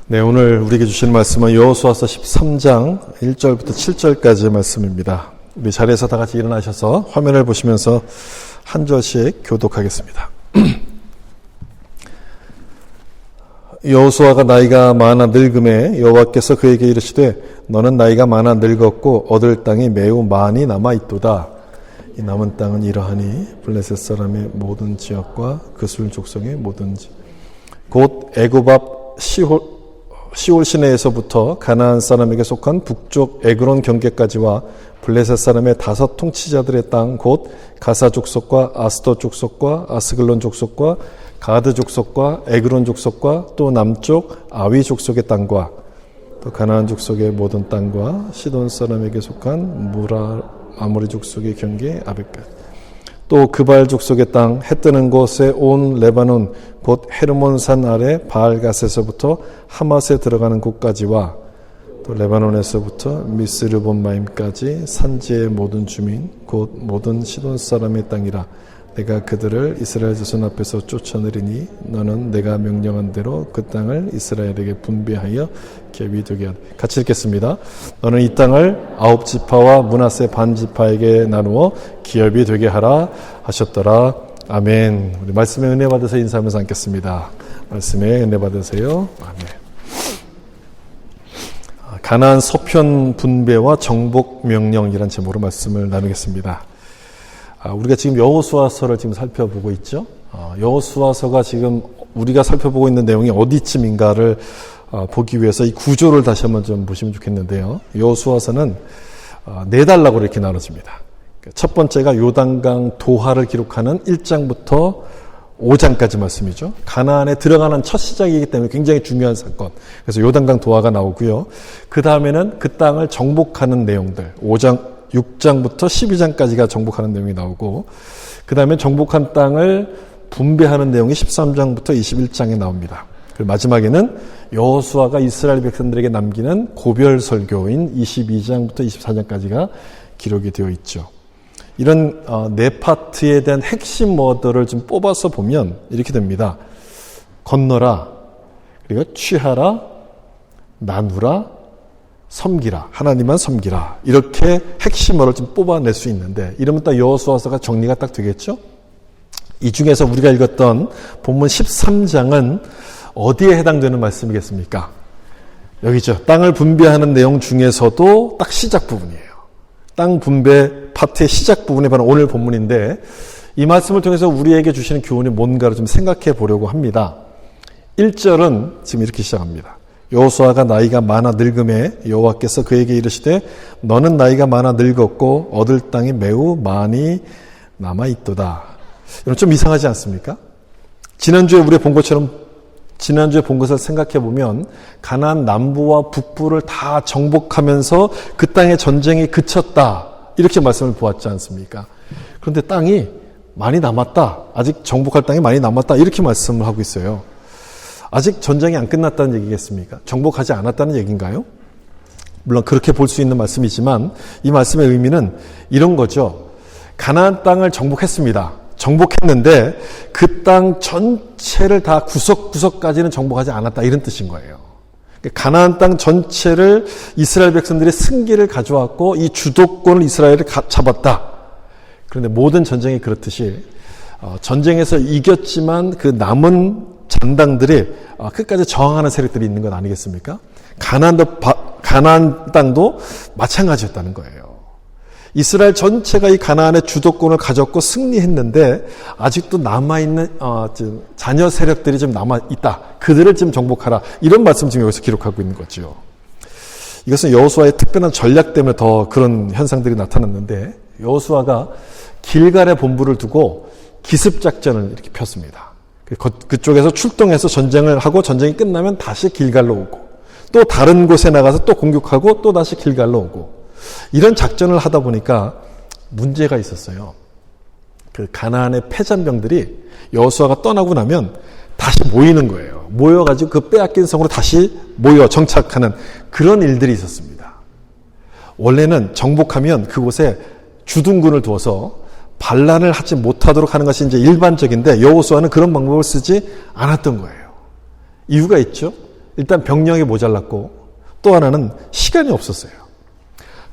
네, 오늘 우리에게 주신 말씀은 여호수아서 13장 1절부터 7절까지의 말씀입니다. 우리 자리에서 다 같이 일어나셔서 화면을 보시면서 한 절씩 교독하겠습니다. 여호수아가 나이가 많아 늙음에 여호와께서 그에게 이르시되 너는 나이가 많아 늙었고 얻을 땅이 매우 많이 남아있도다. 이 남은 땅은 이러하니 블레셋 사람의 모든 지역과 그술 족속의 모든 지역 곧 애굽 앞 시올 시내에서부터 가나안 사람에게 속한 북쪽 에그론 경계까지와 블레셋 사람의 5 통치자들의 땅 곧 가사 족속과 아스돗 족속과 아스글론 족속과 가드 족속과 에그론 족속과 또 남쪽 아위 족속의 땅과 또 가나안 족속의 모든 땅과 시돈 사람에게 속한 아모리 족속의 경계 아벡까지 또 그발 족속의 땅 해 뜨는 곳에 온 레바논 곧 헤르몬산 아래 바알갓에서부터 하맛에 들어가는 곳까지와 또 레바논에서부터 미스르본마임까지 산지의 모든 주민 곧 모든 시돈 사람의 땅이라. 내가 그들을 이스라엘 자손 앞에서 쫓아내리니 너는 내가 명령한 대로 그 땅을 이스라엘에게 분배하여 기업이 되게 하라. 같이 읽겠습니다. 너는 이 땅을 9지파와 므낫세 반지파에게 나누어 기업이 되게 하라 하셨더라. 아멘. 우리 말씀에 은혜 받으세요. 인사하면서 앉겠습니다. 말씀에 은혜 받으세요. 아멘. 가나안 서편 분배와 정복 명령이란 제목으로 말씀을 나누겠습니다. 우리가 지금 여호수아서를 지금 살펴보고 있죠. 여호수아서가 지금 우리가 살펴보고 있는 내용이 어디쯤인가를 보기 위해서 이 구조를 다시 한번 좀 보시면 좋겠는데요. 여호수아서는 4단락으로 이렇게 나눠집니다. 첫 번째가 요단강 도하를 기록하는 1장부터 5장까지 말씀이죠. 가나안에 들어가는 첫 시작이기 때문에 굉장히 중요한 사건. 그래서 요단강 도하가 나오고요. 그 다음에는 그 땅을 정복하는 내용들 6장부터 12장까지가 정복하는 내용이 나오고 그 다음에 정복한 땅을 분배하는 내용이 13장부터 21장에 나옵니다. 그리고 마지막에는 여호수아가 이스라엘 백성들에게 남기는 고별 설교인 22장부터 24장까지가 기록이 되어 있죠. 이런 4파트에 대한 핵심 워드를 좀 뽑아서 보면 이렇게 됩니다. 건너라, 그리고 취하라, 나누라, 섬기라, 하나님만 섬기라. 이렇게 핵심어를 좀 뽑아낼 수 있는데 이러면 딱 여호수아서가 정리가 딱 되겠죠? 이 중에서 우리가 읽었던 본문 13장은 어디에 해당되는 말씀이겠습니까? 여기죠. 땅을 분배하는 내용 중에서도 딱 시작 부분이에요. 땅 분배 파트의 시작 부분이 바로 오늘 본문인데 이 말씀을 통해서 우리에게 주시는 교훈이 뭔가를 좀 생각해 보려고 합니다. 1절은 지금 이렇게 시작합니다. 여호수아가 나이가 많아 늙음에 여호와께서 그에게 이르시되 너는 나이가 많아 늙었고 얻을 땅이 매우 많이 남아있도다. 이건 좀 이상하지 않습니까? 지난주에 우리가 본 것처럼 지난주에 본 것을 생각해 보면 가나안 남부와 북부를 다 정복하면서 그 땅의 전쟁이 그쳤다. 이렇게 말씀을 보았지 않습니까? 그런데 땅이 많이 남았다. 아직 정복할 땅이 많이 남았다. 이렇게 말씀을 하고 있어요. 아직 전쟁이 안 끝났다는 얘기겠습니까? 정복하지 않았다는 얘기인가요? 물론 그렇게 볼 수 있는 말씀이지만 이 말씀의 의미는 이런 거죠. 가나안 땅을 정복했습니다. 정복했는데 그 땅 전체를 다 구석구석까지는 정복하지 않았다. 이런 뜻인 거예요. 가나안 땅 전체를 이스라엘 백성들이 승기를 가져왔고 이 주도권을 이스라엘이 잡았다. 그런데 모든 전쟁이 그렇듯이 전쟁에서 이겼지만 그 남은 잔당들이 끝까지 저항하는 세력들이 있는 것 아니겠습니까? 가나안 땅도 마찬가지였다는 거예요. 이스라엘 전체가 이 가나안의 주도권을 가졌고 승리했는데 아직도 남아있는 자녀 세력들이 좀 남아있다. 그들을 지금 정복하라. 이런 말씀 지금 여기서 기록하고 있는 거죠. 이것은 여호수아의 특별한 전략 때문에 더 그런 현상들이 나타났는데 여호수아가 길갈에 본부를 두고 기습작전을 이렇게 폈습니다. 그쪽에서 출동해서 전쟁을 하고 전쟁이 끝나면 다시 길갈로 오고 또 다른 곳에 나가서 또 공격하고 또 다시 길갈로 오고 이런 작전을 하다 보니까 문제가 있었어요. 그 가나안의 패잔병들이 여호수아가 떠나고 나면 다시 모이는 거예요. 모여가지고 그 빼앗긴 성으로 다시 모여 정착하는 그런 일들이 있었습니다. 원래는 정복하면 그곳에 주둔군을 두어서 반란을 하지 못하도록 하는 것이 이제 일반적인데 여호수아는 그런 방법을 쓰지 않았던 거예요. 이유가 있죠. 일단 병력이 모자랐고 또 하나는 시간이 없었어요.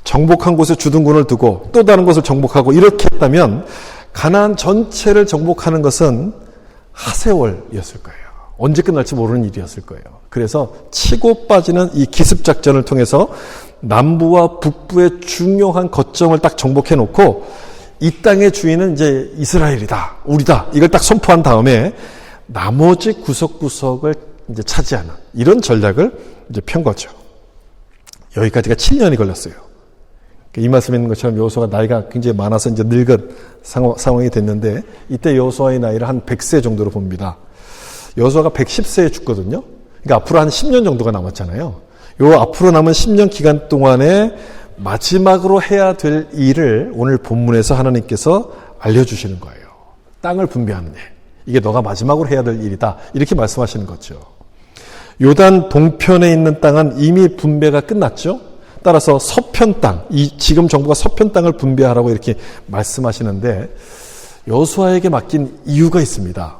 정복한 곳에 주둔군을 두고 또 다른 곳을 정복하고 이렇게 했다면 가나안 전체를 정복하는 것은 하세월이었을 거예요. 언제 끝날지 모르는 일이었을 거예요. 그래서 치고 빠지는 이 기습작전을 통해서 남부와 북부의 중요한 거점을 딱 정복해 놓고 이 땅의 주인은 이제 이스라엘이다, 우리다, 이걸 딱 선포한 다음에 나머지 구석구석을 이제 차지하는 이런 전략을 이제 편 거죠. 여기까지가 7년이 걸렸어요. 이 말씀에 있는 것처럼 여호수아가 나이가 굉장히 많아서 이제 늙은 상황이 됐는데 이때 여호수아의 나이를 한 100세 정도로 봅니다. 여호수아가 110세에 죽거든요. 그러니까 앞으로 한 10년 정도가 남았잖아요. 요 앞으로 남은 10년 기간 동안에 마지막으로 해야 될 일을 오늘 본문에서 하나님께서 알려주시는 거예요. 땅을 분배하는 일. 이게 너가 마지막으로 해야 될 일이다. 이렇게 말씀하시는 거죠. 요단 동편에 있는 땅은 이미 분배가 끝났죠. 따라서 서편 땅, 지금 정부가 서편 땅을 분배하라고 이렇게 말씀하시는데 여호수아에게 맡긴 이유가 있습니다.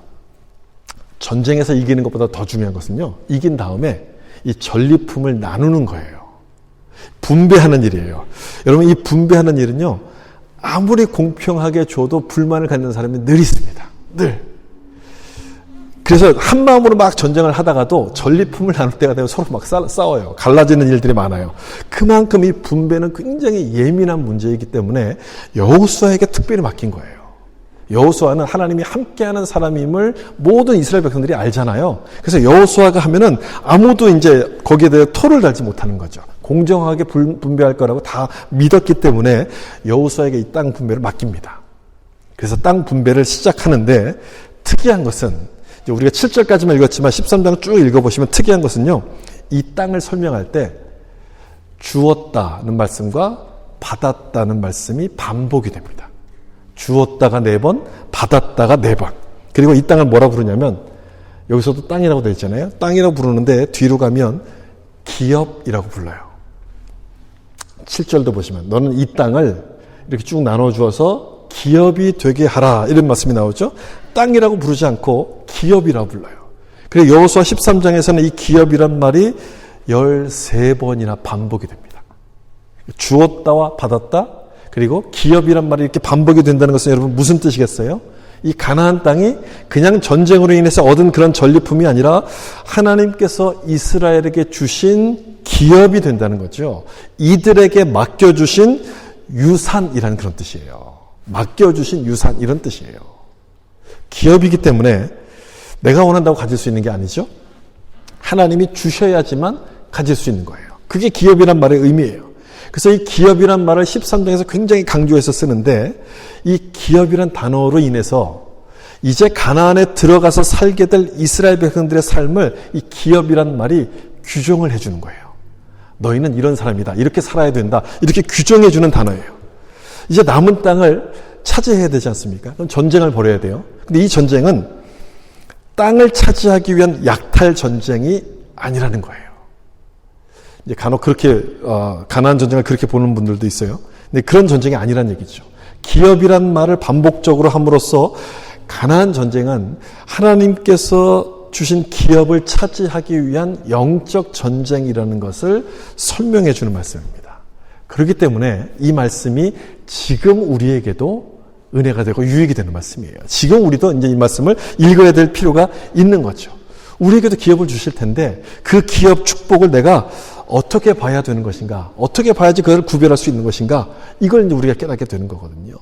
전쟁에서 이기는 것보다 더 중요한 것은요, 이긴 다음에 이 전리품을 나누는 거예요. 분배하는 일이에요. 여러분, 이 분배하는 일은요, 아무리 공평하게 줘도 불만을 갖는 사람이 늘 있습니다. 늘. 그래서 한 마음으로 막 전쟁을 하다가도 전리품을 나눌 때가 되면 서로 막 싸워요. 갈라지는 일들이 많아요. 그만큼 이 분배는 굉장히 예민한 문제이기 때문에 여호수아에게 특별히 맡긴 거예요. 여호수아는 하나님이 함께하는 사람임을 모든 이스라엘 백성들이 알잖아요. 그래서 여호수아가 하면은 아무도 이제 거기에 대해 토를 달지 못하는 거죠. 공정하게 분배할 거라고 다 믿었기 때문에 여호수아에게 이 땅 분배를 맡깁니다. 그래서 땅 분배를 시작하는데 특이한 것은 우리가 7절까지만 읽었지만 13장 쭉 읽어보시면 특이한 것은요, 이 땅을 설명할 때 주었다는 말씀과 받았다는 말씀이 반복이 됩니다. 주었다가 4번, 받았다가 4번. 그리고 이 땅을 뭐라 부르냐면 여기서도 땅이라고 되어 있잖아요. 땅이라고 부르는데 뒤로 가면 기업이라고 불러요. 7절도 보시면 너는 이 땅을 이렇게 쭉 나눠주어서 기업이 되게 하라, 이런 말씀이 나오죠. 땅이라고 부르지 않고 기업이라고 불러요. 그리고 여호수아 13장에서는 이 기업이란 말이 13번이나 반복이 됩니다. 주었다와 받았다, 그리고 기업이란 말이 이렇게 반복이 된다는 것은 여러분 무슨 뜻이겠어요? 이 가나안 땅이 그냥 전쟁으로 인해서 얻은 그런 전리품이 아니라 하나님께서 이스라엘에게 주신 기업이 된다는 거죠. 이들에게 맡겨주신 유산이라는 그런 뜻이에요. 맡겨주신 유산, 이런 뜻이에요. 기업이기 때문에 내가 원한다고 가질 수 있는 게 아니죠. 하나님이 주셔야지만 가질 수 있는 거예요. 그게 기업이란 말의 의미예요. 그래서 이 기업이란 말을 13장에서 굉장히 강조해서 쓰는데 이 기업이란 단어로 인해서 이제 가나안에 들어가서 살게 될 이스라엘 백성들의 삶을 이 기업이란 말이 규정을 해주는 거예요. 너희는 이런 사람이다, 이렇게 살아야 된다, 이렇게 규정해주는 단어예요. 이제 남은 땅을 차지해야 되지 않습니까? 그럼 전쟁을 벌여야 돼요. 근데 이 전쟁은 땅을 차지하기 위한 약탈 전쟁이 아니라는 거예요. 이제 간혹 그렇게 가나안 전쟁을 그렇게 보는 분들도 있어요. 근데 그런 전쟁이 아니란 얘기죠. 기업이란 말을 반복적으로 함으로써 가나안 전쟁은 하나님께서 주신 기업을 차지하기 위한 영적 전쟁이라는 것을 설명해 주는 말씀입니다. 그렇기 때문에 이 말씀이 지금 우리에게도 은혜가 되고 유익이 되는 말씀이에요. 지금 우리도 이제 이 말씀을 읽어야 될 필요가 있는 거죠. 우리에게도 기업을 주실 텐데 그 기업 축복을 내가 어떻게 봐야 되는 것인가? 어떻게 봐야지 그걸 구별할 수 있는 것인가? 이걸 이제 우리가 깨닫게 되는 거거든요.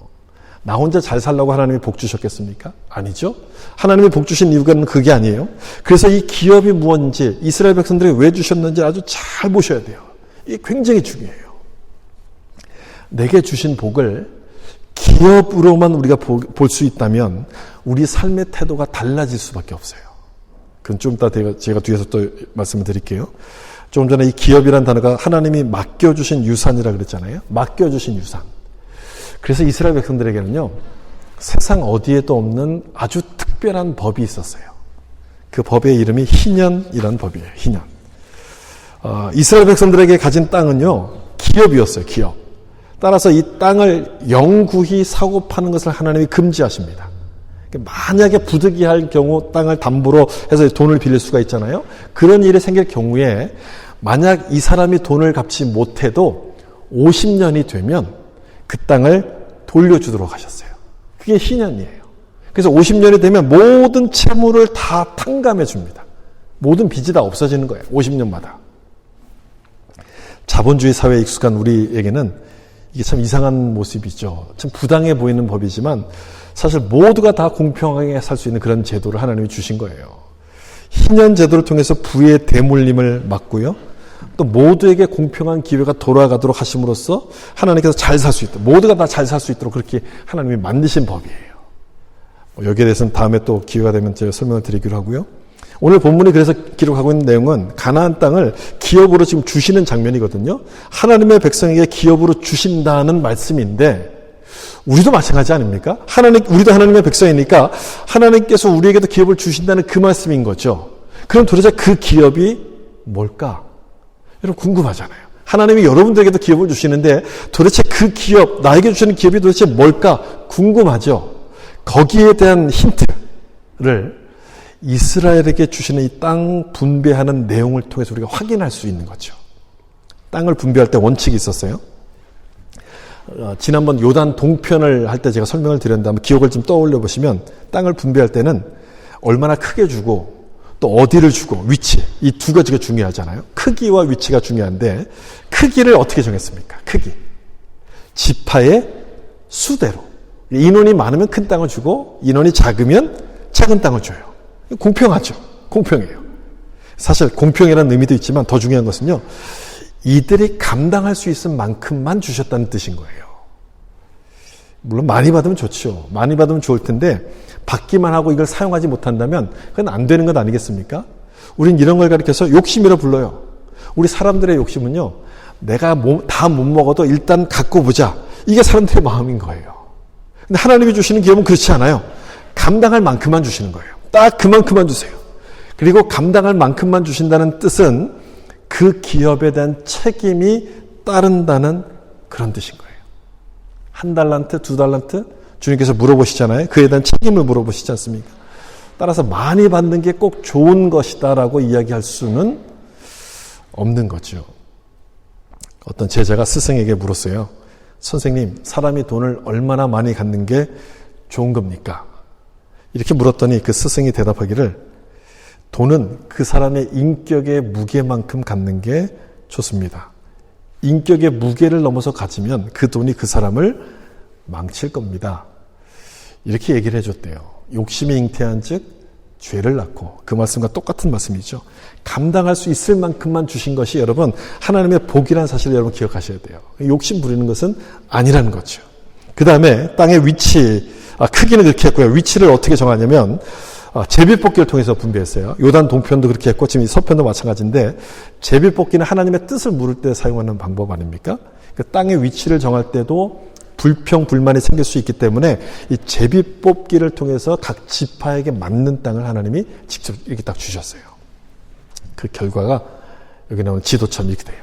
나 혼자 잘 살라고 하나님이 복 주셨겠습니까? 아니죠. 하나님이 복 주신 이유가 그게 아니에요. 그래서 이 기업이 무엇인지, 이스라엘 백성들이 왜 주셨는지 아주 잘 보셔야 돼요. 이게 굉장히 중요해요. 내게 주신 복을 기업으로만 우리가 볼 수 있다면 우리 삶의 태도가 달라질 수밖에 없어요. 그건 좀 이따 제가 뒤에서 또 말씀을 드릴게요. 조금 전에 이 기업이라는 단어가 하나님이 맡겨주신 유산이라 그랬잖아요. 맡겨주신 유산. 그래서 이스라엘 백성들에게는요, 세상 어디에도 없는 아주 특별한 법이 있었어요. 그 법의 이름이 희년이라는 법이에요. 희년. 이스라엘 백성들에게 가진 땅은요, 기업이었어요. 기업. 따라서 이 땅을 영구히 사고 파는 것을 하나님이 금지하십니다. 만약에 부득이할 경우 땅을 담보로 해서 돈을 빌릴 수가 있잖아요. 그런 일이 생길 경우에 만약 이 사람이 돈을 갚지 못해도 50년이 되면 그 땅을 돌려주도록 하셨어요. 그게 희년이에요. 그래서 50년이 되면 모든 채무를 다 탕감해 줍니다. 모든 빚이 다 없어지는 거예요. 50년마다. 자본주의 사회에 익숙한 우리에게는 이게 참 이상한 모습이죠. 참 부당해 보이는 법이지만 사실 모두가 다 공평하게 살 수 있는 그런 제도를 하나님이 주신 거예요. 희년 제도를 통해서 부의 대물림을 막고요. 또 모두에게 공평한 기회가 돌아가도록 하심으로써 하나님께서 잘 살 수 있도록, 모두가 다 잘 살 수 있도록 그렇게 하나님이 만드신 법이에요. 여기에 대해서는 다음에 또 기회가 되면 제가 설명을 드리기로 하고요. 오늘 본문이 그래서 기록하고 있는 내용은 가나안 땅을 기업으로 지금 주시는 장면이거든요. 하나님의 백성에게 기업으로 주신다는 말씀인데 우리도 마찬가지 아닙니까? 우리도 하나님의 백성이니까 하나님께서 우리에게도 기업을 주신다는 그 말씀인 거죠. 그럼 도대체 그 기업이 뭘까? 여러분 궁금하잖아요. 하나님이 여러분들에게도 기업을 주시는데 도대체 그 기업, 나에게 주시는 기업이 도대체 뭘까? 궁금하죠. 거기에 대한 힌트를 이스라엘에게 주시는 이 땅 분배하는 내용을 통해서 우리가 확인할 수 있는 거죠. 땅을 분배할 때 원칙이 있었어요. 지난번 요단 동편을 할 때 제가 설명을 드렸는데 한번 기억을 좀 떠올려 보시면 땅을 분배할 때는 얼마나 크게 주고 또 어디를 주고 위치, 이 두 가지가 중요하잖아요. 크기와 위치가 중요한데 크기를 어떻게 정했습니까? 크기. 지파의 수대로. 인원이 많으면 큰 땅을 주고 인원이 작으면 작은 땅을 줘요. 공평하죠. 공평해요. 사실 공평이라는 의미도 있지만 더 중요한 것은요. 이들이 감당할 수 있을 만큼만 주셨다는 뜻인 거예요. 물론 많이 받으면 좋죠. 많이 받으면 좋을 텐데 받기만 하고 이걸 사용하지 못한다면 그건 안 되는 것 아니겠습니까? 우린 이런 걸 가리켜서 욕심이라 불러요. 우리 사람들의 욕심은요. 내가 다 못 먹어도 일단 갖고 보자. 이게 사람들의 마음인 거예요. 근데 하나님이 주시는 기업은 그렇지 않아요. 감당할 만큼만 주시는 거예요. 딱 그만큼만 주세요. 그리고 감당할 만큼만 주신다는 뜻은 그 기업에 대한 책임이 따른다는 그런 뜻인 거예요. 1달란트, 2달란트? 주님께서 물어보시잖아요. 그에 대한 책임을 물어보시지 않습니까? 따라서 많이 받는 게 꼭 좋은 것이다라고 이야기할 수는 없는 거죠. 어떤 제자가 스승에게 물었어요. 선생님, 사람이 돈을 얼마나 많이 갖는 게 좋은 겁니까? 이렇게 물었더니 그 스승이 대답하기를 돈은 그 사람의 인격의 무게만큼 갖는 게 좋습니다. 인격의 무게를 넘어서 가지면 그 돈이 그 사람을 망칠 겁니다. 이렇게 얘기를 해줬대요. 욕심이 잉태한 즉 죄를 낳고, 그 말씀과 똑같은 말씀이죠. 감당할 수 있을 만큼만 주신 것이 여러분 하나님의 복이라는 사실을 여러분 기억하셔야 돼요. 욕심 부리는 것은 아니라는 거죠. 그 다음에 땅의 위치, 크기는 그렇게 했고요. 위치를 어떻게 정하냐면 제비뽑기를 통해서 분배했어요. 요단 동편도 그렇게 했고 지금 이 서편도 마찬가지인데, 제비뽑기는 하나님의 뜻을 물을 때 사용하는 방법 아닙니까? 그 땅의 위치를 정할 때도 불평, 불만이 생길 수 있기 때문에 이 제비뽑기를 통해서 각 지파에게 맞는 땅을 하나님이 직접 이렇게 딱 주셨어요. 그 결과가 여기 나오는 지도처럼 이렇게 돼요.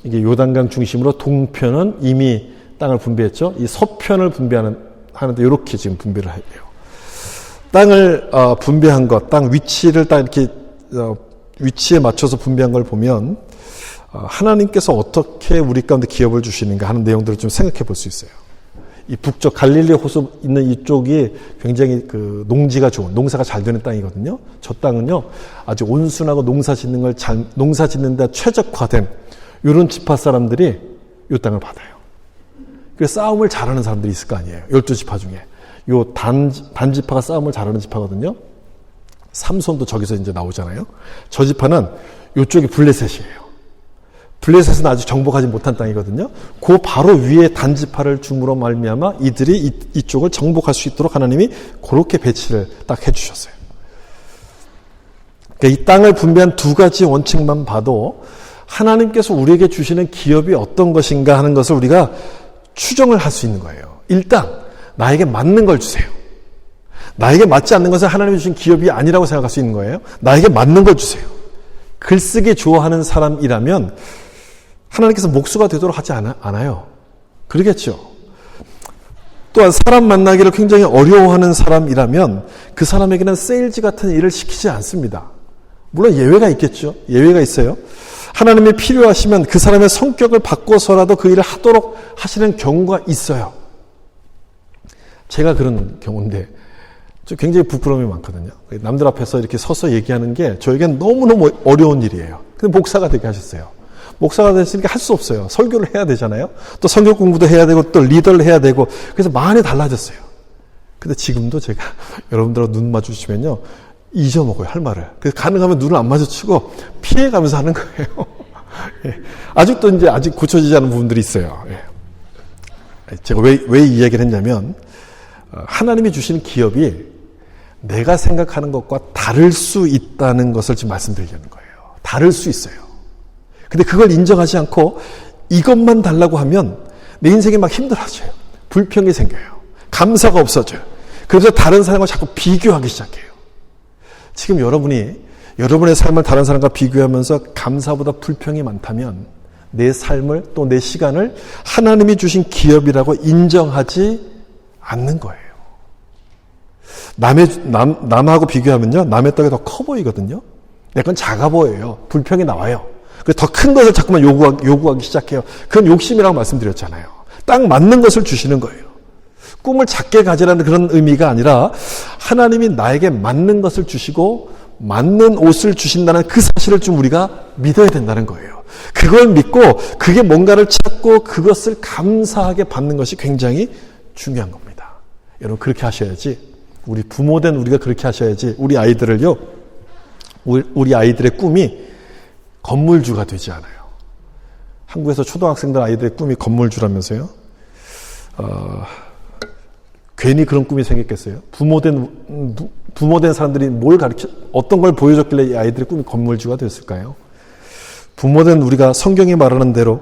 이게 요단강 중심으로 동편은 이미 땅을 분배했죠. 이 서편을 하는데 이렇게 지금 분배를 해요. 땅을 분배한 것, 땅 위치를 딱 이렇게 위치에 맞춰서 분배한 걸 보면 하나님께서 어떻게 우리 가운데 기업을 주시는가 하는 내용들을 좀 생각해 볼 수 있어요. 이 북쪽 갈릴리 호수 있는 이쪽이 굉장히 그 농지가 좋은, 농사가 잘 되는 땅이거든요. 저 땅은요 아주 온순하고 농사 짓는 데 최적화된 이런 지파 사람들이 이 땅을 받아요. 그래서 싸움을 잘하는 사람들이 있을 거 아니에요. 12지파 중에. 요 단지파가 싸움을 잘하는 지파거든요. 삼손도 저기서 이제 나오잖아요. 저 지파는 요쪽이 블레셋이에요. 블레셋은 아직 정복하지 못한 땅이거든요. 그 바로 위에 단지파를 줌으로 말미암아 이들이 이쪽을 정복할 수 있도록 하나님이 그렇게 배치를 딱 해주셨어요. 그러니까 이 땅을 분배한 두 가지 원칙만 봐도 하나님께서 우리에게 주시는 기업이 어떤 것인가 하는 것을 우리가 추정을 할 수 있는 거예요. 일단 나에게 맞는 걸 주세요. 나에게 맞지 않는 것은 하나님이 주신 기업이 아니라고 생각할 수 있는 거예요. 나에게 맞는 걸 주세요. 글쓰기 좋아하는 사람이라면 하나님께서 목수가 되도록 하지 않아요. 그러겠죠. 또한 사람 만나기를 굉장히 어려워하는 사람이라면 그 사람에게는 세일즈 같은 일을 시키지 않습니다. 물론 예외가 있겠죠. 예외가 있어요. 하나님이 필요하시면 그 사람의 성격을 바꿔서라도 그 일을 하도록 하시는 경우가 있어요. 제가 그런 경우인데 굉장히 부끄러움이 많거든요. 남들 앞에서 이렇게 서서 얘기하는 게 저에겐 너무너무 어려운 일이에요. 근데 목사가 되게 하셨어요. 목사가 됐으니까 할 수 없어요. 설교를 해야 되잖아요. 또 성경 공부도 해야 되고 또 리더를 해야 되고 그래서 많이 달라졌어요. 근데 지금도 제가 여러분들하고 눈 마주치면요. 잊어먹어요. 할 말을. 그래서 가능하면 눈을 안 마주치고 피해가면서 하는 거예요. 예. 아직도 이제 아직 고쳐지지 않은 부분들이 있어요. 예. 제가 왜 이 이야기를 했냐면 하나님이 주시는 기업이 내가 생각하는 것과 다를 수 있다는 것을 지금 말씀드리려는 거예요. 다를 수 있어요. 근데 그걸 인정하지 않고 이것만 달라고 하면 내 인생이 막 힘들어져요. 불평이 생겨요. 감사가 없어져요. 그래서 다른 사람과 자꾸 비교하기 시작해요. 지금 여러분의 삶을 다른 사람과 비교하면서 감사보다 불평이 많다면 내 삶을 또 내 시간을 하나님이 주신 기업이라고 인정하지 않는 거예요. 남하고 비교하면요. 남의 떡이 더 커 보이거든요. 내 건 작아 보여요. 불평이 나와요. 그래서 더 큰 것을 자꾸만 요구하기 시작해요. 그건 욕심이라고 말씀드렸잖아요. 딱 맞는 것을 주시는 거예요. 꿈을 작게 가지라는 그런 의미가 아니라 하나님이 나에게 맞는 것을 주시고 맞는 옷을 주신다는 그 사실을 좀 우리가 믿어야 된다는 거예요. 그걸 믿고 그게 뭔가를 찾고 그것을 감사하게 받는 것이 굉장히 중요한 겁니다. 여러분 그렇게 하셔야지. 우리 부모된 우리가 그렇게 하셔야지. 우리 아이들을요. 우리 아이들의 꿈이 건물주가 되지 않아요. 한국에서 초등학생들 아이들의 꿈이 건물주라면서요. 괜히 그런 꿈이 생겼겠어요. 부모된 사람들이 어떤 걸 보여줬길래 이 아이들의 꿈이 건물주가 됐을까요? 부모된 우리가 성경이 말하는 대로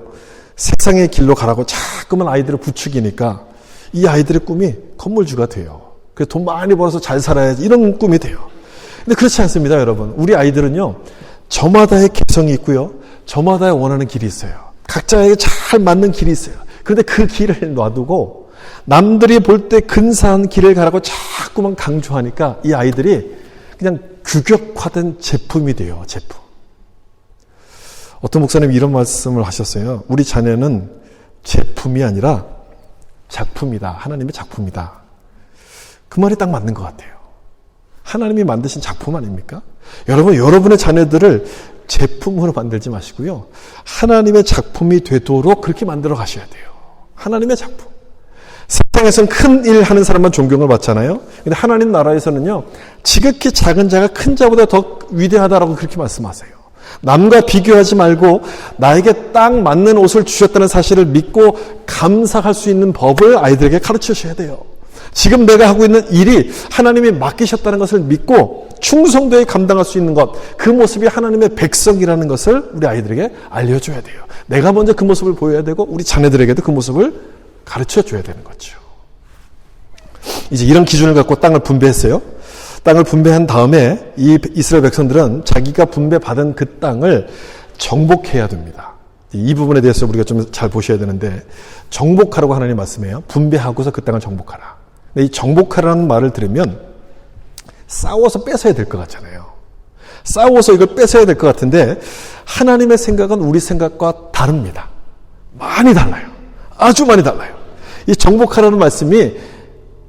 세상의 길로 가라고 자꾸만 아이들을 부추기니까 이 아이들의 꿈이 건물주가 돼요. 그래서 돈 많이 벌어서 잘 살아야지 이런 꿈이 돼요. 근데 그렇지 않습니다, 여러분. 우리 아이들은요. 저마다의 개성이 있고요. 저마다의 원하는 길이 있어요. 각자에게 잘 맞는 길이 있어요. 그런데 그 길을 놔두고 남들이 볼 때 근사한 길을 가라고 자꾸만 강조하니까 이 아이들이 그냥 규격화된 제품이 돼요. 제품. 어떤 목사님이 이런 말씀을 하셨어요. 우리 자녀는 제품이 아니라 작품이다. 하나님의 작품이다. 그 말이 딱 맞는 것 같아요. 하나님이 만드신 작품 아닙니까? 여러분의 자녀들을 제품으로 만들지 마시고요. 하나님의 작품이 되도록 그렇게 만들어 가셔야 돼요. 하나님의 작품. 세상에서는 큰 일 하는 사람만 존경을 받잖아요. 근데 하나님 나라에서는요. 지극히 작은 자가 큰 자보다 더 위대하다라고 그렇게 말씀하세요. 남과 비교하지 말고 나에게 딱 맞는 옷을 주셨다는 사실을 믿고 감사할 수 있는 법을 아이들에게 가르쳐 주셔야 돼요. 지금 내가 하고 있는 일이 하나님이 맡기셨다는 것을 믿고 충성되게 감당할 수 있는 것, 그 모습이 하나님의 백성이라는 것을 우리 아이들에게 알려줘야 돼요. 내가 먼저 그 모습을 보여야 되고 우리 자녀들에게도 그 모습을 가르쳐줘야 되는 거죠. 이제 이런 기준을 갖고 땅을 분배했어요. 땅을 분배한 다음에 이 이스라엘 백성들은 자기가 분배받은 그 땅을 정복해야 됩니다. 이 부분에 대해서 우리가 좀 잘 보셔야 되는데 정복하라고 하나님 말씀해요. 분배하고서 그 땅을 정복하라. 이 정복하라는 말을 들으면 싸워서 뺏어야 될 것 같잖아요. 싸워서 이걸 뺏어야 될 것 같은데 하나님의 생각은 우리 생각과 다릅니다. 많이 달라요. 아주 많이 달라요. 이 정복하라는 말씀이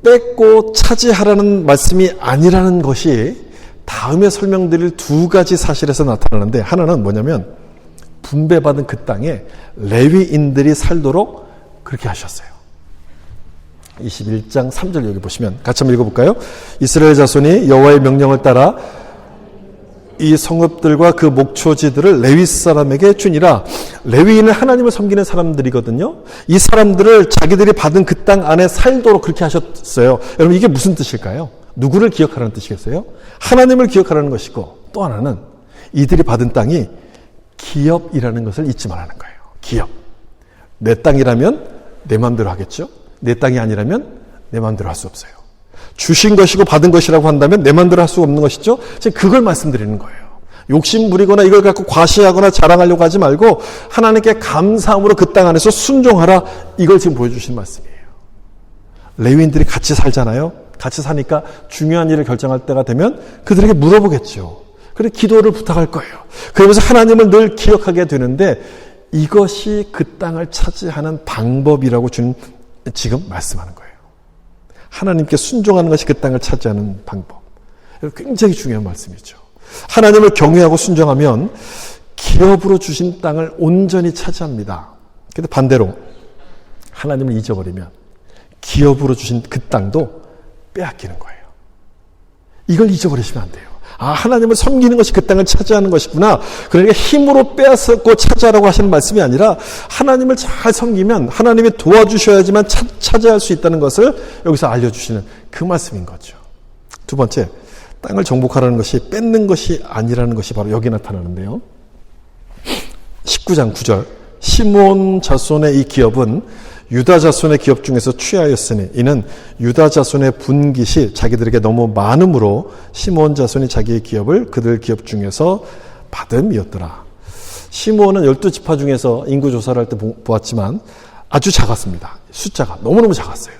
뺏고 차지하라는 말씀이 아니라는 것이 다음에 설명드릴 두 가지 사실에서 나타나는데 하나는 뭐냐면 분배받은 그 땅에 레위인들이 살도록 그렇게 하셨어요. 21장 3절 여기 보시면 같이 한번 읽어볼까요? 이스라엘 자손이 여호와의 명령을 따라 이 성읍들과 그 목초지들을 레위 사람에게 주니라. 레위인은 하나님을 섬기는 사람들이거든요. 이 사람들을 자기들이 받은 그 땅 안에 살도록 그렇게 하셨어요. 여러분 이게 무슨 뜻일까요? 누구를 기억하라는 뜻이겠어요? 하나님을 기억하라는 것이고 또 하나는 이들이 받은 땅이 기업이라는 것을 잊지 말라는 거예요. 기업. 내 땅이라면 내 마음대로 하겠죠? 내 땅이 아니라면 내 마음대로 할 수 없어요. 주신 것이고 받은 것이라고 한다면 내 마음대로 할 수 없는 것이죠. 지금 그걸 말씀드리는 거예요. 욕심 부리거나 이걸 갖고 과시하거나 자랑하려고 하지 말고 하나님께 감사함으로 그 땅 안에서 순종하라. 이걸 지금 보여주신 말씀이에요. 레위인들이 같이 살잖아요. 같이 사니까 중요한 일을 결정할 때가 되면 그들에게 물어보겠죠. 그래 기도를 부탁할 거예요. 그러면서 하나님을 늘 기억하게 되는데 이것이 그 땅을 차지하는 방법이라고 주님 지금 말씀하는 거예요. 하나님께 순종하는 것이 그 땅을 차지하는 방법. 굉장히 중요한 말씀이죠. 하나님을 경외하고 순종하면 기업으로 주신 땅을 온전히 차지합니다. 근데 반대로 하나님을 잊어버리면 기업으로 주신 그 땅도 빼앗기는 거예요. 이걸 잊어버리시면 안 돼요. 아, 하나님을 섬기는 것이 그 땅을 차지하는 것이구나. 그러니까 힘으로 빼앗고 차지하라고 하시는 말씀이 아니라 하나님을 잘 섬기면 하나님이 도와주셔야지만 차지할 수 있다는 것을 여기서 알려주시는 그 말씀인 거죠. 두 번째, 땅을 정복하라는 것이 뺏는 것이 아니라는 것이 바로 여기 나타나는데요. 19장 9절 시므온 자손의 이 기업은 유다 자손의 기업 중에서 취하였으니 이는 유다 자손의 분깃이 자기들에게 너무 많음으로 시므온 자손이 자기의 기업을 그들 기업 중에서 받음이었더라. 시므온은 12지파 중에서 인구 조사를 할 때 보았지만 아주 작았습니다. 숫자가 너무너무 작았어요.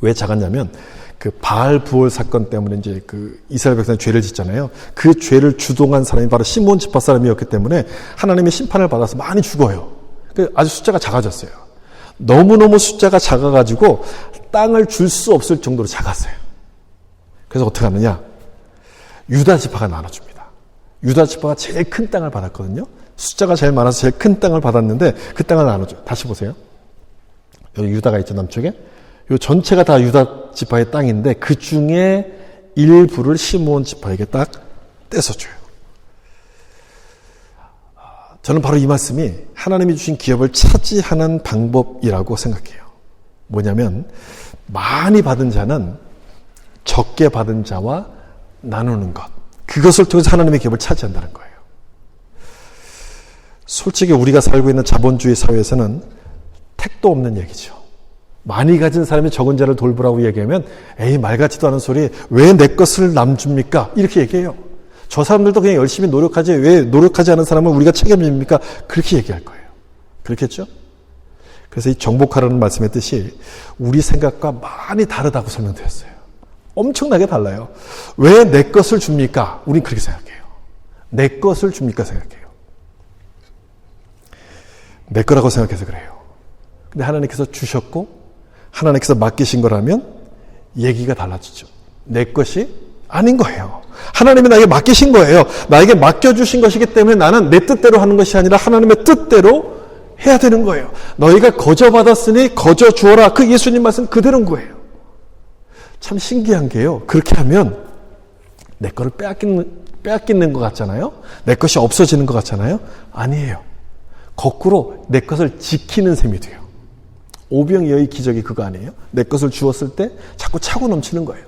왜 작았냐면 그 바알 부올 사건 때문에 이제 그 이스라엘 백성이 죄를 짓잖아요. 그 죄를 주동한 사람이 바로 시므온 지파 사람이었기 때문에 하나님의 심판을 받아서 많이 죽어요. 아주 숫자가 작아졌어요. 너무너무 숫자가 작아가지고 땅을 줄 수 없을 정도로 작았어요. 그래서 어떻게 하느냐? 유다 지파가 나눠줍니다. 유다 지파가 제일 큰 땅을 받았거든요. 숫자가 제일 많아서 제일 큰 땅을 받았는데 그 땅을 나눠줘요. 다시 보세요. 여기 유다가 있죠, 남쪽에. 이 전체가 다 유다 지파의 땅인데 그 중에 일부를 시므온 지파에게 딱 떼서줘요. 저는 바로 이 말씀이 하나님이 주신 기업을 차지하는 방법이라고 생각해요. 뭐냐면 많이 받은 자는 적게 받은 자와 나누는 것. 그것을 통해서 하나님의 기업을 차지한다는 거예요. 솔직히 우리가 살고 있는 자본주의 사회에서는 택도 없는 얘기죠. 많이 가진 사람이 적은 자를 돌보라고 얘기하면 에이 말 같지도 않은 소리 왜 내 것을 남줍니까? 이렇게 얘기해요. 저 사람들도 그냥 열심히 노력하지 왜 노력하지 않은 사람은 우리가 책임집니까? 그렇게 얘기할 거예요. 그렇겠죠? 그래서 이 정복하라는 말씀의 뜻이 우리 생각과 많이 다르다고 설명드렸어요. 엄청나게 달라요. 왜 내 것을 줍니까? 우린 그렇게 생각해요. 내 것을 줍니까? 생각해요. 내 거라고 생각해서 그래요. 근데 하나님께서 주셨고 하나님께서 맡기신 거라면 얘기가 달라지죠. 내 것이 아닌 거예요. 하나님이 나에게 맡기신 거예요. 나에게 맡겨주신 것이기 때문에 나는 내 뜻대로 하는 것이 아니라 하나님의 뜻대로 해야 되는 거예요. 너희가 거저 받았으니 거저 주어라. 그 예수님 말씀 그대로인 거예요. 참 신기한 게요. 그렇게 하면 내 거를 빼앗기는 것 같잖아요. 내 것이 없어지는 것 같잖아요. 아니에요. 거꾸로 내 것을 지키는 셈이 돼요. 오병이어의 기적이 그거 아니에요? 내 것을 주었을 때 자꾸 차고 넘치는 거예요.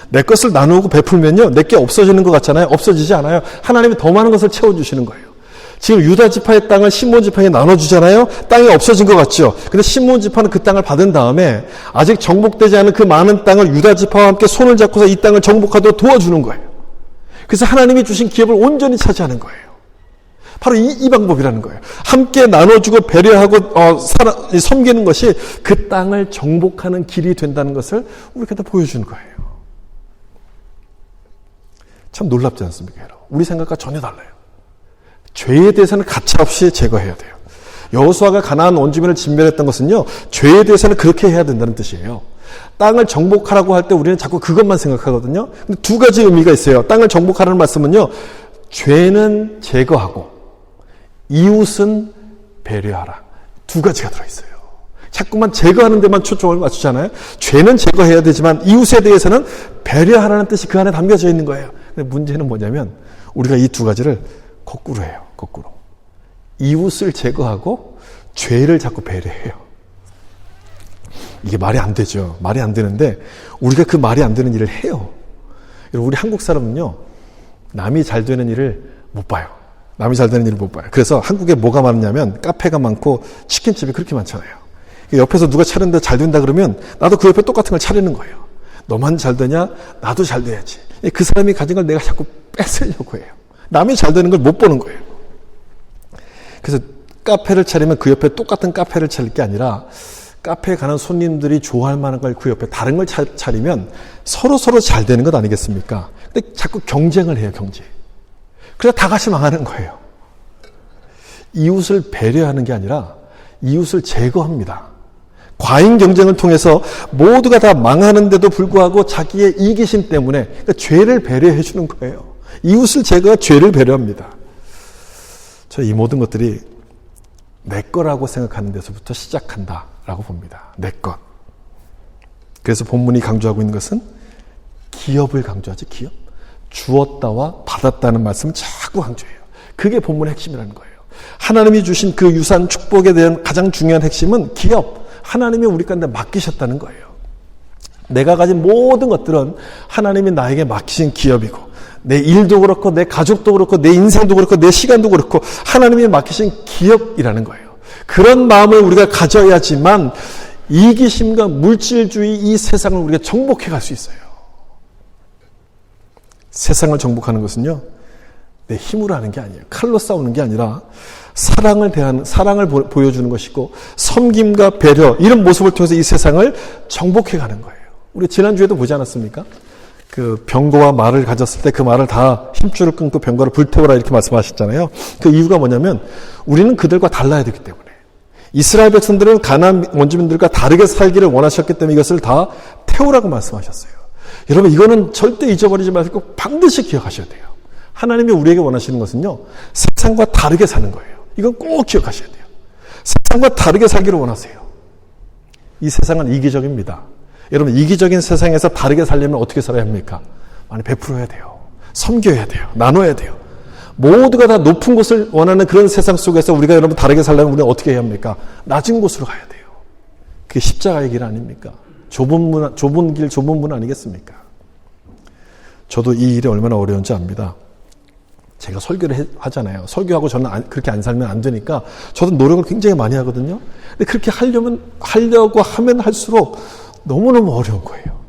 내 것을 나누고 베풀면요. 내게 없어지는 것 같잖아요. 없어지지 않아요. 하나님이 더 많은 것을 채워주시는 거예요. 지금 유다 지파의 땅을 시므온 지파에게 나눠주잖아요. 땅이 없어진 것 같죠. 근데 시므온 지파는 그 땅을 받은 다음에 아직 정복되지 않은 그 많은 땅을 유다 지파와 함께 손을 잡고서 이 땅을 정복하도록 도와주는 거예요. 그래서 하나님이 주신 기업을 온전히 차지하는 거예요. 바로 이 방법이라는 거예요. 함께 나눠주고 배려하고 섬기는 것이 그 땅을 정복하는 길이 된다는 것을 우리에게 다 보여주는 거예요. 참 놀랍지 않습니까, 여러분? 우리 생각과 전혀 달라요. 죄에 대해서는 가차없이 제거해야 돼요. 여호수아가 가나안 원주민을 진멸했던 것은요, 죄에 대해서는 그렇게 해야 된다는 뜻이에요. 땅을 정복하라고 할 때 우리는 자꾸 그것만 생각하거든요. 근데 두 가지 의미가 있어요. 땅을 정복하라는 말씀은요, 죄는 제거하고 이웃은 배려하라. 두 가지가 들어있어요. 자꾸만 제거하는 데만 초점을 맞추잖아요. 죄는 제거해야 되지만 이웃에 대해서는 배려하라는 뜻이 그 안에 담겨져 있는 거예요. 근데 문제는 뭐냐면 우리가 이 두 가지를 거꾸로 해요. 거꾸로. 이웃을 제거하고 죄를 자꾸 배려해요. 이게 말이 안 되죠. 말이 안 되는데 우리가 그 말이 안 되는 일을 해요. 우리 한국 사람은요. 남이 잘 되는 일을 못 봐요. 남이 잘 되는 일을 못 봐요. 그래서 한국에 뭐가 많냐면 카페가 많고 치킨집이 그렇게 많잖아요. 옆에서 누가 차리는데 잘 된다 그러면 나도 그 옆에 똑같은 걸 차리는 거예요. 너만 잘 되냐? 나도 잘 돼야지. 그 사람이 가진 걸 내가 자꾸 뺏으려고 해요. 남이 잘 되는 걸 못 보는 거예요. 그래서 카페를 차리면 그 옆에 똑같은 카페를 차릴 게 아니라 카페에 가는 손님들이 좋아할 만한 걸 그 옆에 다른 걸 차리면 서로 잘 되는 것 아니겠습니까? 근데 자꾸 경쟁을 해요, 경쟁. 그래서 다 같이 망하는 거예요. 이웃을 배려하는 게 아니라 이웃을 제거합니다. 과잉 경쟁을 통해서 모두가 다 망하는데도 불구하고 자기의 이기심 때문에 그러니까 죄를 배려해 주는 거예요. 이웃을 제거해 죄를 배려합니다. 저 이 모든 것들이 내 거라고 생각하는 데서부터 시작한다라고 봅니다. 내 것. 그래서 본문이 강조하고 있는 것은 기업을 강조하지, 기업. 주었다와 받았다는 말씀을 자꾸 강조해요. 그게 본문의 핵심이라는 거예요. 하나님이 주신 그 유산 축복에 대한 가장 중요한 핵심은 기업. 하나님이 우리 가운데 맡기셨다는 거예요. 내가 가진 모든 것들은 하나님이 나에게 맡기신 기업이고 내 일도 그렇고 내 가족도 그렇고 내 인생도 그렇고 내 시간도 그렇고 하나님이 맡기신 기업이라는 거예요. 그런 마음을 우리가 가져야지만 이기심과 물질주의 이 세상을 우리가 정복해 갈 수 있어요. 세상을 정복하는 것은요, 내 힘으로 하는 게 아니에요. 칼로 싸우는 게 아니라 사랑을 보여주는 것이고 섬김과 배려 이런 모습을 통해서 이 세상을 정복해 가는 거예요. 우리 지난주에도 보지 않았습니까? 그 병거와 말을 가졌을 때 그 말을 다 힘줄을 끊고 병거를 불태워라 이렇게 말씀하셨잖아요. 그 이유가 뭐냐면 우리는 그들과 달라야 되기 때문에 이스라엘 백성들은 가나안 원주민들과 다르게 살기를 원하셨기 때문에 이것을 다 태우라고 말씀하셨어요. 여러분 이거는 절대 잊어버리지 말고 반드시 기억하셔야 돼요. 하나님이 우리에게 원하시는 것은요, 세상과 다르게 사는 거예요. 이건 꼭 기억하셔야 돼요. 세상과 다르게 살기를 원하세요. 이 세상은 이기적입니다. 여러분 이기적인 세상에서 다르게 살려면 어떻게 살아야 합니까? 많이 베풀어야 돼요. 섬겨야 돼요. 나눠야 돼요. 모두가 다 높은 곳을 원하는 그런 세상 속에서 우리가 여러분 다르게 살려면 우리는 어떻게 해야 합니까? 낮은 곳으로 가야 돼요. 그게 십자가의 길 아닙니까? 좁은 길, 좁은 문 아니겠습니까? 저도 이 일이 얼마나 어려운지 압니다. 제가 설교를 하잖아요. 설교하고 저는 그렇게 안 살면 안 되니까 저도 노력을 굉장히 많이 하거든요. 근데 그렇게 하려고 하면 할수록 너무너무 어려운 거예요.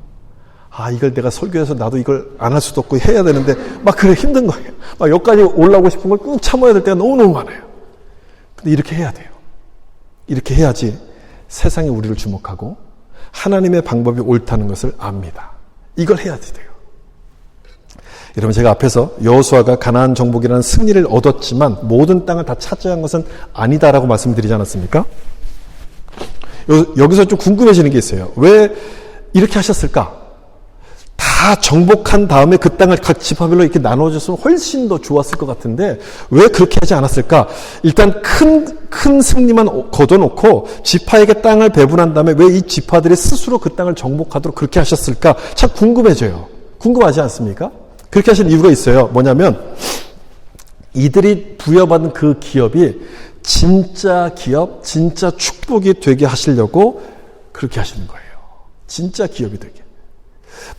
이걸 내가 설교해서 나도 이걸 안 할 수도 없고 해야 되는데 막 그래 힘든 거예요. 막 여기까지 올라오고 싶은 걸 꾹 참아야 될 때가 너무너무 많아요. 근데 이렇게 해야 돼요. 이렇게 해야지 세상이 우리를 주목하고 하나님의 방법이 옳다는 것을 압니다. 이걸 해야 돼요. 여러분 제가 앞에서 여호수아가 가나안 정복이라는 승리를 얻었지만 모든 땅을 다 차지한 것은 아니다라고 말씀드리지 않았습니까? 여기서 좀 궁금해지는 게 있어요. 왜 이렇게 하셨을까? 다 정복한 다음에 그 땅을 각 지파별로 이렇게 나눠줬으면 훨씬 더 좋았을 것 같은데 왜 그렇게 하지 않았을까? 일단 큰 승리만 거둬놓고 지파에게 땅을 배분한 다음에 왜 이 지파들이 스스로 그 땅을 정복하도록 그렇게 하셨을까? 참 궁금해져요. 궁금하지 않습니까? 그렇게 하신 이유가 있어요. 뭐냐면 이들이 부여받은 그 기업이 진짜 기업, 진짜 축복이 되게 하시려고 그렇게 하시는 거예요. 진짜 기업이 되게.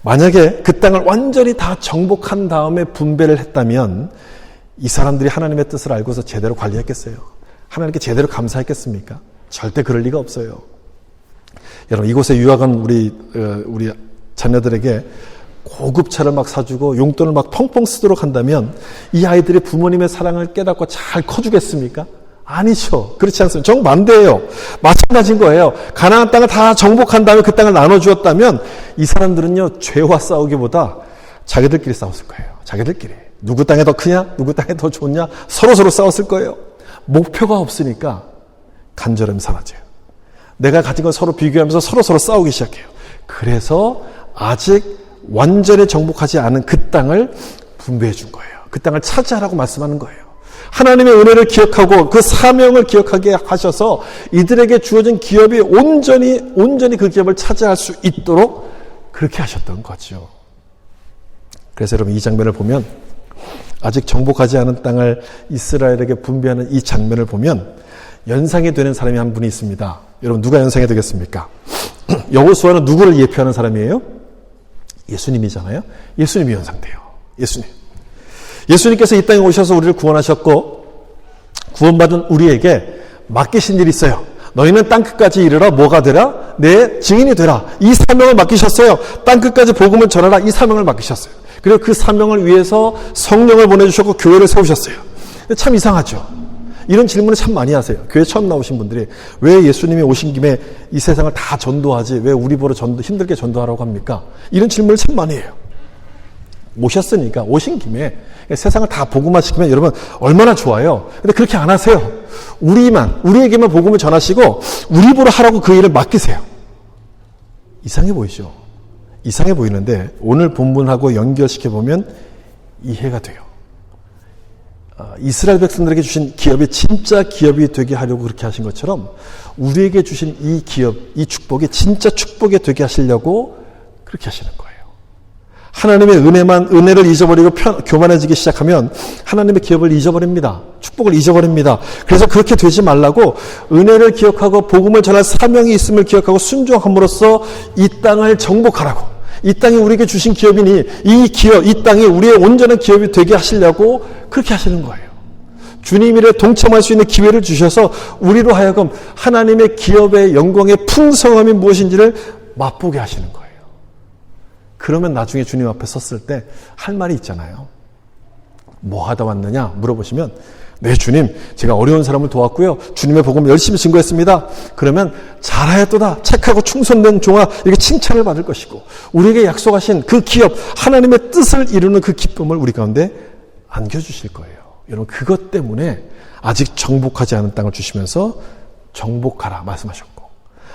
만약에 그 땅을 완전히 다 정복한 다음에 분배를 했다면 이 사람들이 하나님의 뜻을 알고서 제대로 관리했겠어요? 하나님께 제대로 감사했겠습니까? 절대 그럴 리가 없어요. 여러분 이곳에 유학한 우리 자녀들에게 고급차를 막 사주고 용돈을 막 펑펑 쓰도록 한다면 이 아이들이 부모님의 사랑을 깨닫고 잘 커주겠습니까? 아니죠. 그렇지 않습니다. 정반대예요. 마찬가지인 거예요. 가나안 땅을 다 정복한 다음에 그 땅을 나눠주었다면 이 사람들은요 죄와 싸우기보다 자기들끼리 싸웠을 거예요. 자기들끼리. 누구 땅에 더 크냐? 누구 땅에 더 좋냐? 서로 싸웠을 거예요. 목표가 없으니까 간절함이 사라져요. 내가 가진 걸 서로 비교하면서 서로 싸우기 시작해요. 그래서 아직 완전히 정복하지 않은 그 땅을 분배해 준 거예요. 그 땅을 차지하라고 말씀하는 거예요. 하나님의 은혜를 기억하고 그 사명을 기억하게 하셔서 이들에게 주어진 기업이 온전히 그 기업을 차지할 수 있도록 그렇게 하셨던 거죠. 그래서 여러분 이 장면을 보면 아직 정복하지 않은 땅을 이스라엘에게 분배하는 이 장면을 보면 연상이 되는 사람이 한 분이 있습니다. 여러분 누가 연상이 되겠습니까? 여호수아는 누구를 예표하는 사람이에요? 예수님이잖아요. 예수님이 연상돼요. 예수님께서 이 땅에 오셔서 우리를 구원하셨고 구원받은 우리에게 맡기신 일이 있어요. 너희는 땅끝까지 이르러 뭐가 되라? 내 증인이 되라. 이 사명을 맡기셨어요. 땅끝까지 복음을 전하라. 이 사명을 맡기셨어요. 그리고 그 사명을 위해서 성령을 보내주셨고 교회를 세우셨어요. 참 이상하죠. 이런 질문을 참 많이 하세요. 교회 처음 나오신 분들이 왜 예수님이 오신 김에 이 세상을 다 전도하지 왜 우리 보러 힘들게 전도하라고 합니까? 이런 질문을 참 많이 해요. 오셨으니까 오신 김에 세상을 다 복음화 시키면 여러분 얼마나 좋아요. 근데 그렇게 안 하세요. 우리에게만 복음을 전하시고 우리 보러 하라고 그 일을 맡기세요. 이상해 보이죠? 이상해 보이는데 오늘 본문하고 연결시켜보면 이해가 돼요. 이스라엘 백성들에게 주신 기업이 진짜 기업이 되게 하려고 그렇게 하신 것처럼 우리에게 주신 이 기업, 이 축복이 진짜 축복이 되게 하시려고 그렇게 하시는 거예요. 하나님의 은혜를 잊어버리고 교만해지기 시작하면 하나님의 기업을 잊어버립니다. 축복을 잊어버립니다. 그래서 그렇게 되지 말라고 은혜를 기억하고 복음을 전할 사명이 있음을 기억하고 순종함으로써 이 땅을 정복하라고. 이 땅이 우리에게 주신 기업이니 이 땅이 우리의 온전한 기업이 되게 하시려고 그렇게 하시는 거예요. 주님 일에 동참할 수 있는 기회를 주셔서 우리로 하여금 하나님의 기업의 영광의 풍성함이 무엇인지를 맛보게 하시는 거예요. 그러면 나중에 주님 앞에 섰을 때 할 말이 있잖아요. 뭐 하다 왔느냐 물어보시면 네 주님 제가 어려운 사람을 도왔고요. 주님의 복음 열심히 증거했습니다. 그러면 잘하였도다 착하고 충성된 종아 이렇게 칭찬을 받을 것이고 우리에게 약속하신 그 기업 하나님의 뜻을 이루는 그 기쁨을 우리 가운데 안겨주실 거예요. 여러분 그것 때문에 아직 정복하지 않은 땅을 주시면서 정복하라 말씀하셨고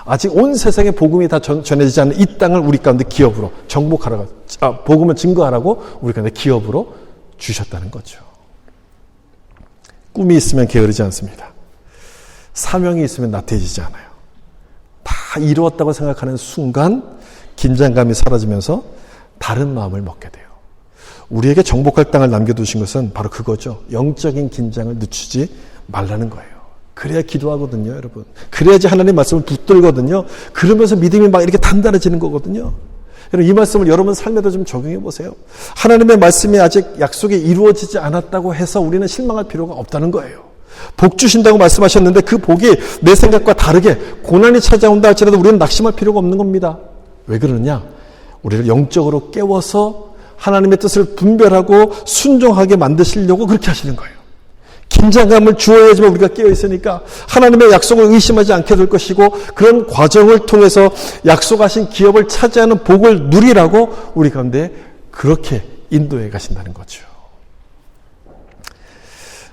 아직 온 세상에 복음이 다 전해지지 않는 이 땅을 우리 가운데 기업으로 정복하라고 복음을 증거하라고 우리 가운데 기업으로 주셨다는 거죠. 꿈이 있으면 게으르지 않습니다. 사명이 있으면 나태해지지 않아요. 다 이루었다고 생각하는 순간 긴장감이 사라지면서 다른 마음을 먹게 돼요. 우리에게 정복할 땅을 남겨두신 것은 바로 그거죠. 영적인 긴장을 늦추지 말라는 거예요. 그래야 기도하거든요, 여러분. 그래야지 하나님 말씀을 붙들거든요. 그러면서 믿음이 막 이렇게 단단해지는 거거든요. 여러분, 이 말씀을 여러분 삶에도 좀 적용해 보세요. 하나님의 말씀이 아직 약속이 이루어지지 않았다고 해서 우리는 실망할 필요가 없다는 거예요. 복 주신다고 말씀하셨는데 그 복이 내 생각과 다르게 고난이 찾아온다 할지라도 우리는 낙심할 필요가 없는 겁니다. 왜 그러느냐? 우리를 영적으로 깨워서 하나님의 뜻을 분별하고 순종하게 만드시려고 그렇게 하시는 거예요. 긴장감을 주어야지만 우리가 깨어있으니까 하나님의 약속을 의심하지 않게 될 것이고 그런 과정을 통해서 약속하신 기업을 차지하는 복을 누리라고 우리 가운데 그렇게 인도해 가신다는 거죠.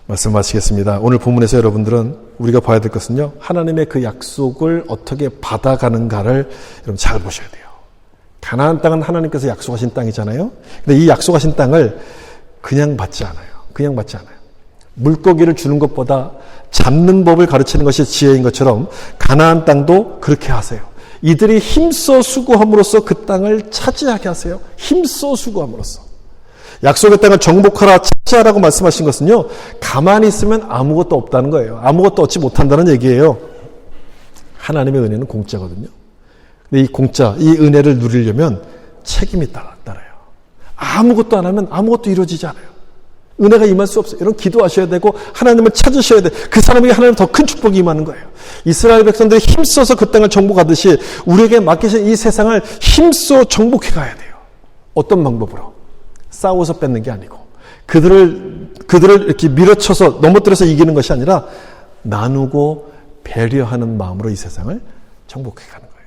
말씀 마치겠습니다. 오늘 본문에서 여러분들은 우리가 봐야 될 것은요. 하나님의 그 약속을 어떻게 받아가는가를 여러분 잘 보셔야 돼요. 가나안 땅은 하나님께서 약속하신 땅이잖아요. 근데 이 약속하신 땅을 그냥 받지 않아요. 그냥 받지 않아요. 물고기를 주는 것보다 잡는 법을 가르치는 것이 지혜인 것처럼 가나안 땅도 그렇게 하세요. 이들이 힘써 수고함으로써 그 땅을 차지하게 하세요. 힘써 수고함으로써. 약속의 땅을 정복하라 차지하라고 말씀하신 것은요. 가만히 있으면 아무것도 없다는 거예요. 아무것도 얻지 못한다는 얘기예요. 하나님의 은혜는 공짜거든요. 근데 이 은혜를 누리려면 책임이 따라요. 아무것도 안 하면 아무것도 이루어지지 않아요. 은혜가 임할 수 없어요. 여러분 기도하셔야 되고 하나님을 찾으셔야 돼요. 그 사람에게 하나님 더 큰 축복이 임하는 거예요. 이스라엘 백성들이 힘써서 그 땅을 정복하듯이 우리에게 맡기신 이 세상을 힘써 정복해 가야 돼요. 어떤 방법으로? 싸워서 뺏는 게 아니고 그들을 이렇게 밀어쳐서 넘어뜨려서 이기는 것이 아니라 나누고 배려하는 마음으로 이 세상을 정복해 가는 거예요.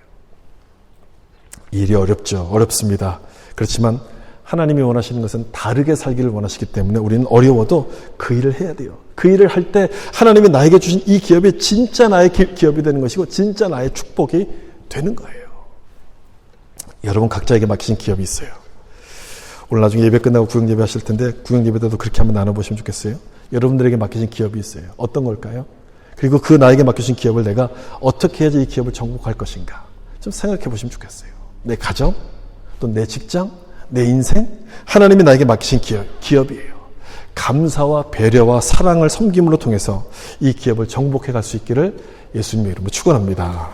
일이 어렵죠. 어렵습니다. 그렇지만 하나님이 원하시는 것은 다르게 살기를 원하시기 때문에 우리는 어려워도 그 일을 해야 돼요. 그 일을 할 때 하나님이 나에게 주신 이 기업이 진짜 나의 기업이 되는 것이고 진짜 나의 축복이 되는 거예요. 여러분 각자에게 맡기신 기업이 있어요. 오늘 나중에 예배 끝나고 구역예배 하실 텐데 구역예배 때도 그렇게 한번 나눠보시면 좋겠어요. 여러분들에게 맡기신 기업이 있어요. 어떤 걸까요? 그리고 그 나에게 맡기신 기업을 내가 어떻게 해야지 이 기업을 정복할 것인가 좀 생각해 보시면 좋겠어요. 내 가정, 또 내 직장, 내 인생, 하나님이 나에게 맡기신 기업이에요. 감사와 배려와 사랑을 섬김으로 통해서 이 기업을 정복해 갈 수 있기를 예수님의 이름으로 축원합니다.